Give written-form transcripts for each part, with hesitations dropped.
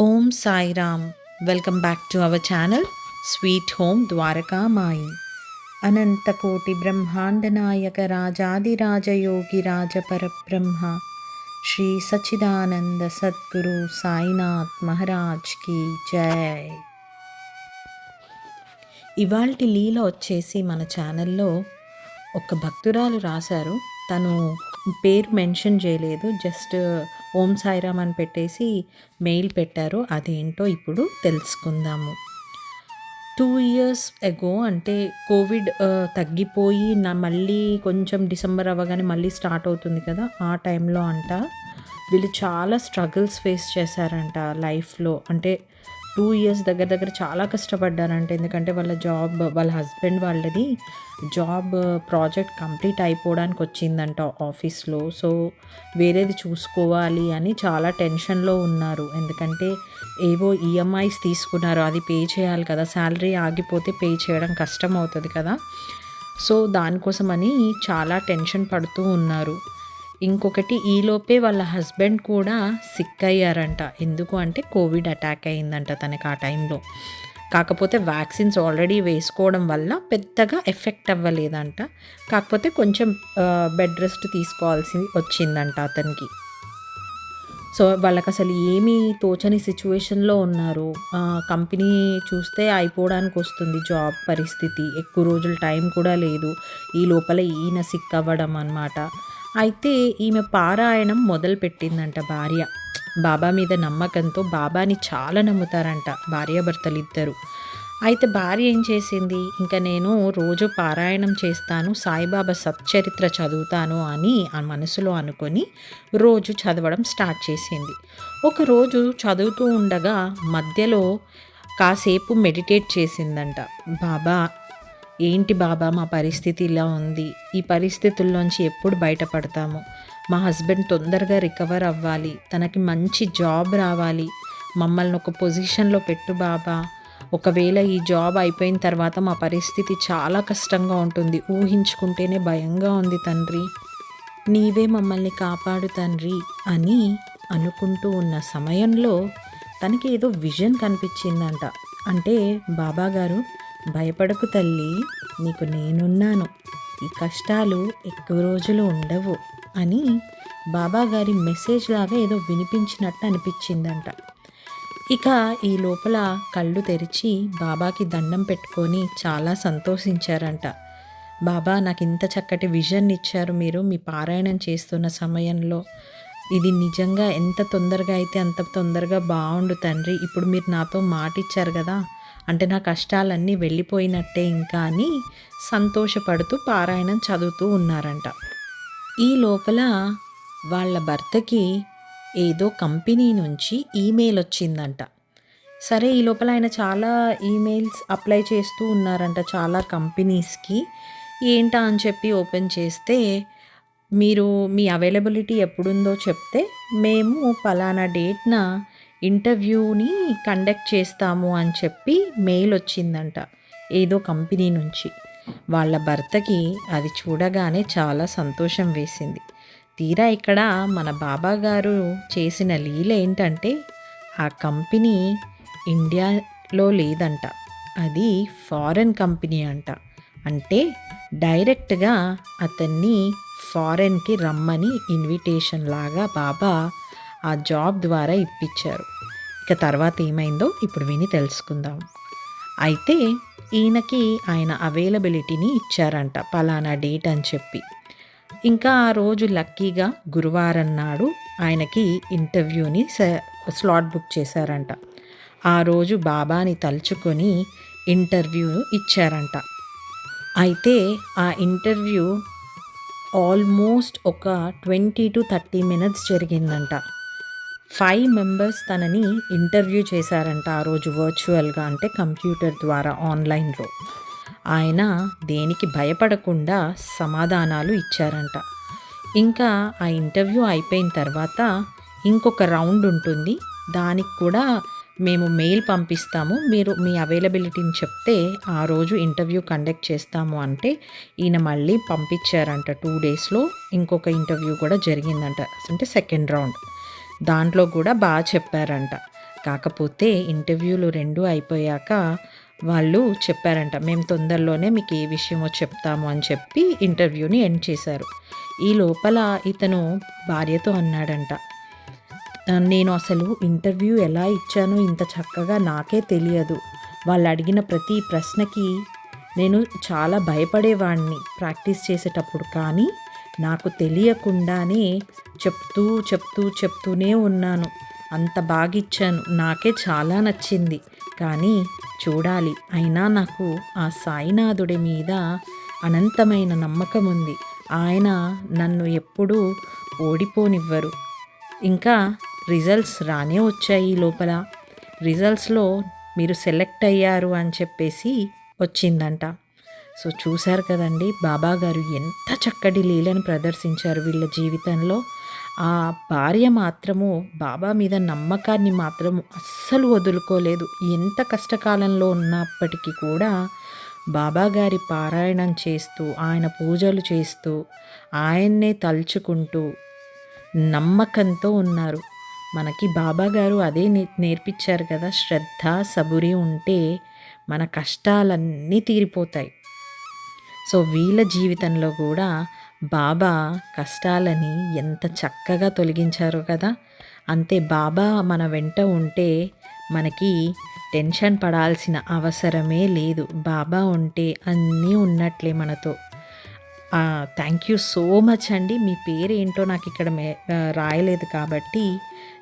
Om Sairam. Welcome back to our channel sweet home Dwarkamai. అనంతకోటి బ్రహ్మాండ నాయక రాజాదిరాజయోగి రాజపరబ్రహ్మ శ్రీ సచ్చిదానంద సద్గురు సాయినాథ్ మహారాజ్ కి జై. ఇవాల్టి లీల వచ్చేసి మన ఛానల్లో ఒక భక్తురాలు రాశారు. తను పేరు మెన్షన్ చేయలేదు, జస్ట్ ఓం సాయిరామ్ అని పెట్టేసి మెయిల్ పెట్టారు. అదేంటో ఇప్పుడు తెలుసుకుందాము. 2 years అగో, అంటే కోవిడ్ తగ్గిపోయి మళ్ళీ కొంచెం డిసెంబర్ అవ్వగానే మళ్ళీ స్టార్ట్ అవుతుంది కదా, ఆ టైంలో అంట వీళ్ళు చాలా స్ట్రగుల్స్ ఫేస్ చేశారంట లైఫ్లో. అంటే 2 years దగ్గర చాలా కష్టపడ్డారంట. ఎందుకంటే వాళ్ళ హస్బెండ్ వాళ్ళది జాబ్ ప్రాజెక్ట్ కంప్లీట్ అయిపోవడానికి వచ్చిందంట ఆఫీస్లో. సో వేరేది చూసుకోవాలి అని చాలా టెన్షన్లో ఉన్నారు. ఎందుకంటే ఏవో ఈఎంఐస్ తీసుకున్నారు, అది పే చేయాలి కదా, శాలరీ ఆగిపోతే పే చేయడం కష్టం అవుతుంది కదా. సో దానికోసమని చాలా టెన్షన్ పడుతూ ఉన్నారు. ఇంకొకటి, ఈలోపే వాళ్ళ హస్బెండ్ కూడా సిక్ అయ్యారంట. ఎందుకు అంటే కోవిడ్ అటాక్ అయిందంట తనకి ఆ టైంలో. కాకపోతే వ్యాక్సిన్స్ ఆల్రెడీ వేసుకోవడం వల్ల పెద్దగా ఎఫెక్ట్ అవ్వలేదంట. కాకపోతే కొంచెం బెడ్ రెస్ట్ తీసుకోవాల్సి వచ్చిందంట అతనికి. సో వాళ్ళకి అసలు ఏమీ తోచని సిచ్యువేషన్లో ఉన్నారు. కంపెనీ చూస్తే అయిపోవడానికి వస్తుంది జాబ్ పరిస్థితి, ఎక్కువ రోజులు టైం కూడా లేదు. ఈ లోపల ఈయన సిక్ అవ్వడం అన్నమాట. అయితే ఈమె పారాయణం మొదలుపెట్టిందంట భార్య. బాబా మీద నమ్మకంతో, బాబాని చాలా నమ్ముతారంట భార్యాభర్తలు ఇద్దరు. అయితే భార్య ఏం చేసింది, ఇంకా నేను రోజు పారాయణం చేస్తాను, సాయిబాబా సచ్చరిత్ర చదువుతాను అని ఆ మనసులో అనుకొని రోజు చదవడం స్టార్ట్ చేసింది. ఒకరోజు చదువుతూ ఉండగా మధ్యలో కాసేపు మెడిటేట్ చేసిందంట. బాబా, ఏంటి బాబా మా పరిస్థితి ఇలా ఉంది, ఈ పరిస్థితుల్లోంచి ఎప్పుడు బయటపడతాము, మా హస్బెండ్ తొందరగా రికవర్ అవ్వాలి, తనకి మంచి జాబ్ రావాలి, మమ్మల్ని ఒక పొజిషన్లో పెట్టు బాబా, ఒకవేళ ఈ జాబ్ అయిపోయిన తర్వాత మా పరిస్థితి చాలా కష్టంగా ఉంటుంది, ఊహించుకుంటేనే భయంగా ఉంది తండ్రి, నీవే మమ్మల్ని కాపాడు తండ్రి అని అనుకుంటూ ఉన్న సమయంలో తనకి ఏదో విజన్ కనిపించిందంట. అంటే బాబా గారు, భయపడకు తల్లి, నీకు నేనున్నాను, ఈ కష్టాలు ఎక్కువ రోజులు ఉండవు అని బాబాగారి మెసేజ్ లాగా ఏదో వినిపించినట్టు అనిపించిందంట. ఇక ఈ లోపల కళ్ళు తెరిచి బాబాకి దండం పెట్టుకొని చాలా సంతోషించారంట. బాబా, నాకు ఇంత చక్కటి విజన్ ఇచ్చారు మీరు మీ పారాయణం చేస్తున్న సమయంలో. ఇది నిజంగా ఎంత తొందరగా అయితే అంత తొందరగా బాగుండు తండ్రి. ఇప్పుడు మీరు నాతో మాట ఇచ్చారు కదా, అంటే నా కష్టాలన్నీ వెళ్ళిపోయినట్టే ఇంకా అని సంతోషపడుతూ పారాయణం చదువుతూ ఉన్నారంట. ఈ లోపల వాళ్ళ భర్తకి ఏదో కంపెనీ నుంచి ఈమెయిల్ వచ్చిందంట. సరే, ఈ లోపల ఆయన చాలా ఈమెయిల్స్ అప్లై చేస్తూ ఉన్నారంట చాలా కంపెనీస్కి. ఏంటా అని చెప్పి ఓపెన్ చేస్తే, మీరు మీ అవైలబిలిటీ ఎప్పుడుందో చెప్తే మేము పలానా డేట్న ఇంటర్వ్యూని కండక్ట్ చేస్తాము అని చెప్పి మెయిల్ వచ్చిందంట ఏదో కంపెనీ నుంచి. వాళ్ళ భర్తకి అది చూడగానే చాలా సంతోషం వేసింది. తీరా ఇక్కడ మన బాబా గారు చేసిన లీల ఏంటంటే, ఆ కంపెనీ ఇండియాలో లేదంట, అది ఫారెన్ కంపెనీ అంట. అంటే డైరెక్ట్గా అతన్ని ఫారెన్కి రమ్మని ఇన్విటేషన్ లాగా బాబా ఆ జాబ్ ద్వారా ఇప్పించారు. ఇక తర్వాత ఏమైందో ఇప్పుడు విని తెలుసుకుందాం. అయితే ఈయనకి ఆయన అవైలబిలిటీని ఇచ్చారంట, పలానా డేట్ అని చెప్పి. ఇంకా ఆ రోజు లక్కీగా గురువారం నాడు ఆయనకి ఇంటర్వ్యూని స్లాట్ బుక్ చేశారంట. ఆ రోజు బాబాని తలుచుకొని ఇంటర్వ్యూ ఇచ్చారంట. అయితే ఆ ఇంటర్వ్యూ ఆల్మోస్ట్ ఒక 20 to 30 minutes జరిగిందంట. 5 members తనని ఇంటర్వ్యూ చేశారంట ఆ రోజు వర్చువల్గా, అంటే కంప్యూటర్ ద్వారా ఆన్లైన్లో. ఆయన దేనికి భయపడకుండా సమాధానాలు ఇచ్చారంట. ఇంకా ఆ ఇంటర్వ్యూ అయిపోయిన తర్వాత ఇంకొక రౌండ్ ఉంటుంది, దానికి కూడా మేము మెయిల్ పంపిస్తాము, మీరు మీ అవైలబిలిటీని చెప్తే ఆ రోజు ఇంటర్వ్యూ కండక్ట్ చేస్తాము అంటే ఈయన మళ్ళీ పంపించారంట. 2 daysలో ఇంకొక ఇంటర్వ్యూ కూడా జరిగిందంట, అంటే సెకండ్ రౌండ్. దాంట్లో కూడా బాగా చెప్పారంట. కాకపోతే ఇంటర్వ్యూలు 2 అయిపోయాక వాళ్ళు చెప్పారంట, మేము తొందరలోనే మీకు ఏ విషయమో చెప్తాము అని చెప్పి ఇంటర్వ్యూని ఎండ్ చేశారు. ఈ లోపల ఇతను భార్యతో అన్నాడంట, నేను అసలు ఇంటర్వ్యూ ఎలా ఇచ్చానో ఇంత చక్కగా నాకే తెలియదు. వాళ్ళు అడిగిన ప్రతి ప్రశ్నకి నేను చాలా భయపడేవాడిని ప్రాక్టీస్ చేసేటప్పుడు. కానీ నాకు తెలియకుండానే చెప్తూనే ఉన్నాను. అంత బాగా ఇచ్చాను. నాకే చాలా నచ్చింది. కానీ చూడాలి. అయినా నాకు ఆ సాయినాథుడి మీద అనంతమైన నమ్మకం ఉంది. ఆయన నన్ను ఎప్పుడూ ఓడిపోనివ్వరు. ఇంకా రిజల్ట్స్ రానే వచ్చాయి. ఈ లోపల రిజల్ట్స్లో మీరు సెలెక్ట్ అయ్యారు అని చెప్పేసి వచ్చిందంట. సో చూశారు కదండి, బాబా గారు ఎంత చక్కటి లీలను ప్రదర్శించారు వీళ్ళ జీవితంలో. ఆ భార్య మాత్రము బాబా మీద నమ్మకాన్ని మాత్రము అస్సలు వదులుకోలేదు. ఎంత కష్టకాలంలో ఉన్నప్పటికీ కూడా బాబా గారి పారాయణం చేస్తూ, ఆయన పూజలు చేస్తూ, ఆయన్నే తలుచుకుంటూ నమ్మకంతో ఉన్నారు. మనకి బాబా గారు అదే నేర్పించారు కదా, శ్రద్ధ సబురి ఉంటే మన కష్టాలన్నీ తీరిపోతాయి. సో వీళ్ళ జీవితంలో కూడా బాబా కష్టాలని ఎంత చక్కగా తొలగించారో కదా. అంతే, బాబా మన వెంట ఉంటే మనకి టెన్షన్ పడాల్సిన అవసరమే లేదు. బాబా ఉంటే అన్నీ ఉన్నట్లే మనతో. థ్యాంక్ యూ సో మచ్ అండి. మీ పేరు ఏంటో నాకు ఇక్కడ రాయలేదు కాబట్టి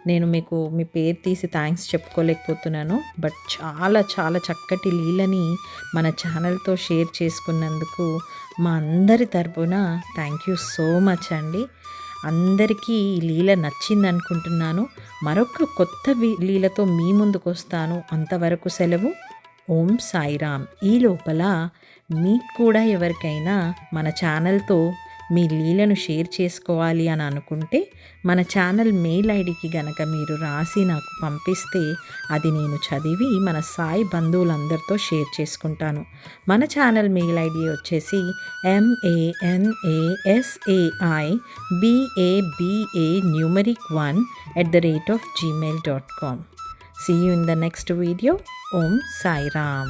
నేను మీకు మీ పేరు తీసి థ్యాంక్స్ చెప్పుకోలేకపోతున్నాను. బట్ చాలా చాలా చక్కటి లీలని మన ఛానల్తో షేర్ చేసుకున్నందుకు మా అందరి తరపున థ్యాంక్ యూ సో మచ్ అండి. అందరికీ ఈ లీల నచ్చింది అనుకుంటున్నాను. మరొక కొత్త లీలతో మీ ముందుకు వస్తాను. అంతవరకు సెలవు. ఓం సాయిరామ్. ఈ లోపల మీకు కూడా ఎవరికైనా మన ఛానల్తో మీ లీలను షేర్ చేసుకోవాలి అని అనుకుంటే మన ఛానల్ మెయిల్ ఐడికి గనక మీరు రాసి నాకు పంపిస్తే అది నేను చదివి మన సాయి బంధువులందరితో షేర్ చేసుకుంటాను. మన ఛానల్ మెయిల్ ఐడి వచ్చేసి manasaiBABA1@gmail.com. See you in the next video. Om Sai Ram.